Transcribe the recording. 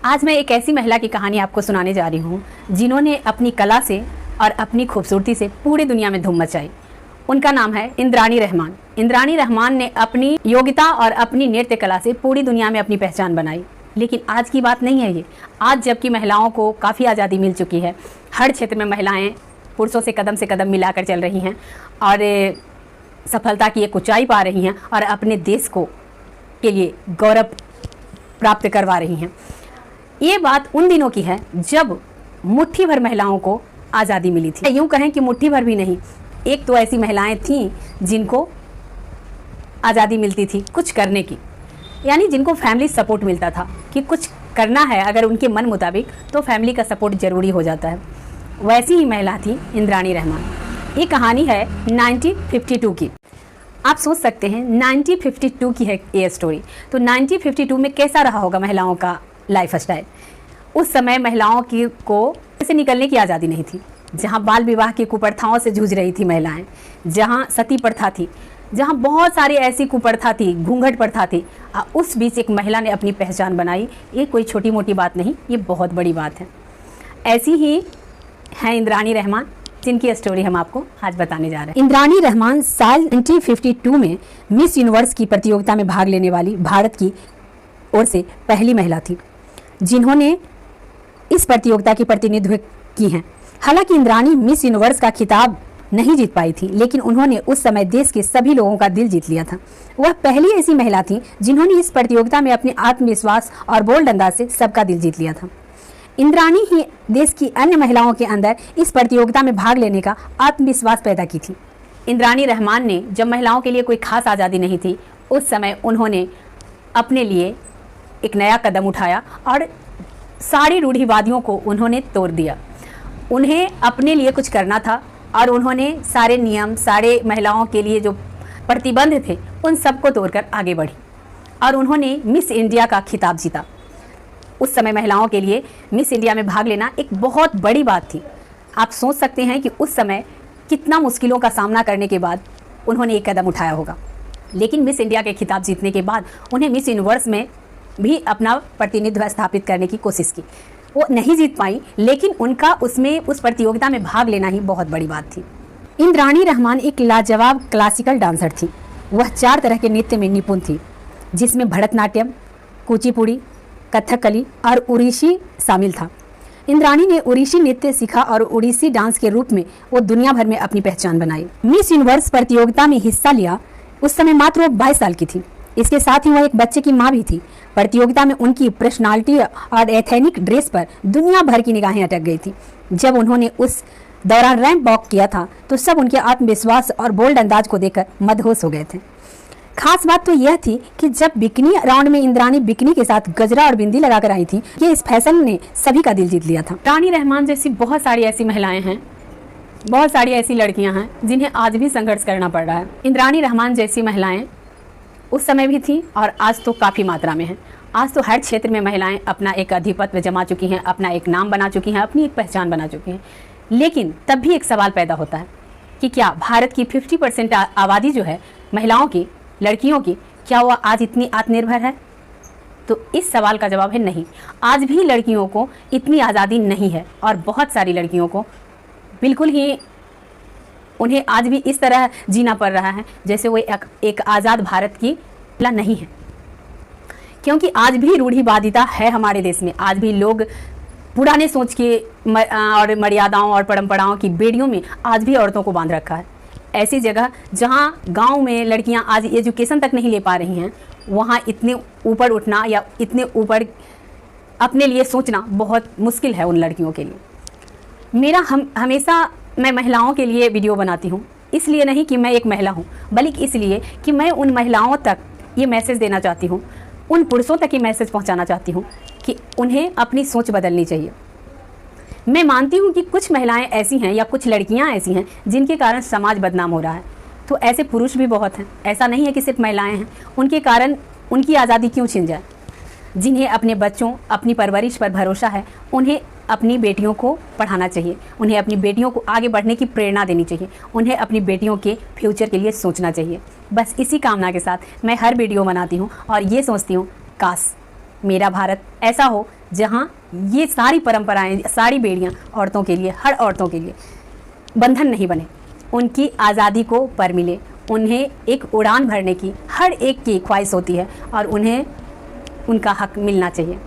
आज मैं एक ऐसी महिला की कहानी आपको सुनाने जा रही हूँ जिन्होंने अपनी कला से और अपनी खूबसूरती से पूरी दुनिया में धूम मचाई। उनका नाम है इंद्राणी रहमान। इंद्राणी रहमान ने अपनी योग्यता और अपनी नृत्य कला से पूरी दुनिया में अपनी पहचान बनाई। लेकिन आज की बात नहीं है ये। आज जबकि महिलाओं को काफ़ी आज़ादी मिल चुकी है, हर क्षेत्र में महिलाएं पुरुषों से कदम मिलाकर चल रही हैं और सफलता की एक ऊंचाई पा रही हैं और अपने देश को के लिए गौरव प्राप्त करवा रही हैं। ये बात उन दिनों की है जब मुट्ठी भर महिलाओं को आज़ादी मिली थी। यूँ कहें कि मुट्ठी भर भी नहीं, एक तो ऐसी महिलाएं थीं जिनको आज़ादी मिलती थी कुछ करने की, यानी जिनको फैमिली सपोर्ट मिलता था कि कुछ करना है अगर उनके मन मुताबिक तो फैमिली का सपोर्ट ज़रूरी हो जाता है। वैसी ही महिला थी इंद्राणी रहमान। ये कहानी है 1952 की। आप सोच सकते हैं 1952 की है ये स्टोरी, तो 1952 में कैसा रहा होगा महिलाओं का लाइफ स्टाइल। उस समय महिलाओं की को से निकलने की आज़ादी नहीं थी, जहां बाल विवाह की कुप्रथाओं से जूझ रही थी महिलाएं, जहां सती प्रथा थी, जहां बहुत सारी ऐसी कुप्रथा थी, घूंघट प्रथा थी। उस बीच एक महिला ने अपनी पहचान बनाई। ये कोई छोटी मोटी बात नहीं, ये बहुत बड़ी बात है। ऐसी ही है इंद्राणी रहमान, जिनकी स्टोरी हम आपको आज बताने जा रहे हैं। इंद्राणी रहमान साल 1952 में मिस यूनिवर्स की प्रतियोगिता में भाग लेने वाली भारत की ओर से पहली महिला थी जिन्होंने इस प्रतियोगिता की प्रतिनिधित्व की है। हालांकि इंद्राणी मिस यूनिवर्स का खिताब नहीं जीत पाई थी, लेकिन उन्होंने उस समय देश के सभी लोगों का दिल जीत लिया था। वह पहली ऐसी महिला थी जिन्होंने इस प्रतियोगिता में अपने आत्मविश्वास और बोल्ड अंदाज से सबका दिल जीत लिया था। इंद्राणी ही देश की अन्य महिलाओं के अंदर इस प्रतियोगिता में भाग लेने का आत्मविश्वास पैदा की थी। इंद्राणी रहमान ने जब महिलाओं के लिए कोई खास आज़ादी नहीं थी, उस समय उन्होंने अपने लिए एक नया कदम उठाया और सारी रूढ़िवादियों को उन्होंने तोड़ दिया। उन्हें अपने लिए कुछ करना था और उन्होंने सारे नियम, सारे महिलाओं के लिए जो प्रतिबंध थे, उन सबको तोड़कर आगे बढ़ी और उन्होंने मिस इंडिया का खिताब जीता। उस समय महिलाओं के लिए मिस इंडिया में भाग लेना एक बहुत बड़ी बात थी। आप सोच सकते हैं कि उस समय कितना मुश्किलों का सामना करने के बाद उन्होंने एक कदम उठाया होगा। लेकिन मिस इंडिया के खिताब जीतने के बाद उन्हें मिस यूनिवर्स में भी अपना प्रतिनिधित्व स्थापित करने की कोशिश की। वो नहीं जीत पाई, लेकिन उनका उस प्रतियोगिता में भाग लेना ही बहुत बड़ी बात थी। इंद्राणी रहमान एक लाजवाब क्लासिकल डांसर थी। वह 4 तरह के नृत्य में निपुण थी, जिसमें भरतनाट्यम, कुचिपुड़ी, कथकली और उड़ीसी शामिल था। इंद्राणी ने उड़ीसी नृत्य सीखा और उड़ीसी डांस के रूप में वो दुनिया भर में अपनी पहचान बनाई। मिस यूनिवर्स प्रतियोगिता में हिस्सा लिया उस समय मात्र वो 22 साल की थी। इसके साथ ही वह एक बच्चे की माँ भी थी। प्रतियोगिता में उनकी पर्सनालिटी और एथेनिक ड्रेस पर दुनिया भर की निगाहें अटक गई थी। जब उन्होंने उस दौरान रैंप वॉक किया था तो सब उनके आत्मविश्वास और बोल्ड अंदाज को देखकर मदहोश हो गए थे। खास बात तो यह थी कि जब बिकनी राउंड में इंद्राणी बिकनी के साथ गजरा और बिंदी लगाकर आई थी, ये इस फैशन ने सभी का दिल जीत लिया था। इंद्राणी रहमान जैसी बहुत सारी ऐसी महिलाएं हैं, बहुत सारी ऐसी लड़कियां हैं जिन्हें आज भी संघर्ष करना पड़ रहा है। इंद्राणी रहमान जैसी महिलाएं उस समय भी थी और आज तो काफ़ी मात्रा में है। आज तो हर क्षेत्र में महिलाएं अपना एक आधिपत्य जमा चुकी हैं, अपना एक नाम बना चुकी हैं, अपनी एक पहचान बना चुकी हैं। लेकिन तब भी एक सवाल पैदा होता है कि क्या भारत की 50% आबादी जो है महिलाओं की, लड़कियों की, क्या वह आज इतनी आत्मनिर्भर है? तो इस सवाल का जवाब है नहीं। आज भी लड़कियों को इतनी आज़ादी नहीं है और बहुत सारी लड़कियों को बिल्कुल ही उन्हें आज भी इस तरह जीना पड़ रहा है जैसे वो एक आज़ाद भारत की महिला नहीं है। क्योंकि आज भी रूढ़िवादिता है हमारे देश में। आज भी लोग पुराने सोच के और मर्यादाओं और परंपराओं की बेड़ियों में आज भी औरतों को बांध रखा है। ऐसी जगह जहां गांव में लड़कियां आज एजुकेशन तक नहीं ले पा रही हैं, वहां इतने ऊपर उठना या इतने ऊपर अपने लिए सोचना बहुत मुश्किल है उन लड़कियों के लिए। हमेशा मैं महिलाओं के लिए वीडियो बनाती हूँ, इसलिए नहीं कि मैं एक महिला हूँ, बल्कि इसलिए कि मैं उन महिलाओं तक ये मैसेज देना चाहती हूँ, उन पुरुषों तक ये मैसेज पहुँचाना चाहती हूँ कि उन्हें अपनी सोच बदलनी चाहिए। मैं मानती हूँ कि कुछ महिलाएं ऐसी हैं या कुछ लड़कियाँ ऐसी हैं जिनके कारण समाज बदनाम हो रहा है, तो ऐसे पुरुष भी बहुत हैं। ऐसा नहीं है कि सिर्फ महिलाएँ हैं, उनके कारण उनकी आज़ादी क्यों छिन जाए। जिन्हें अपने बच्चों, अपनी परवरिश पर भरोसा है, उन्हें अपनी बेटियों को पढ़ाना चाहिए, उन्हें अपनी बेटियों को आगे बढ़ने की प्रेरणा देनी चाहिए, उन्हें अपनी बेटियों के फ्यूचर के लिए सोचना चाहिए। बस इसी कामना के साथ मैं हर वीडियो बनाती हूँ और ये सोचती हूँ काश मेरा भारत ऐसा हो जहाँ ये सारी परंपराएं, सारी बेड़ियाँ औरतों के लिए, हर औरतों के लिए बंधन नहीं बने, उनकी आज़ादी को पर मिले। उन्हें एक उड़ान भरने की हर एक की ख्वाहिश होती है और उन्हें उनका हक मिलना चाहिए।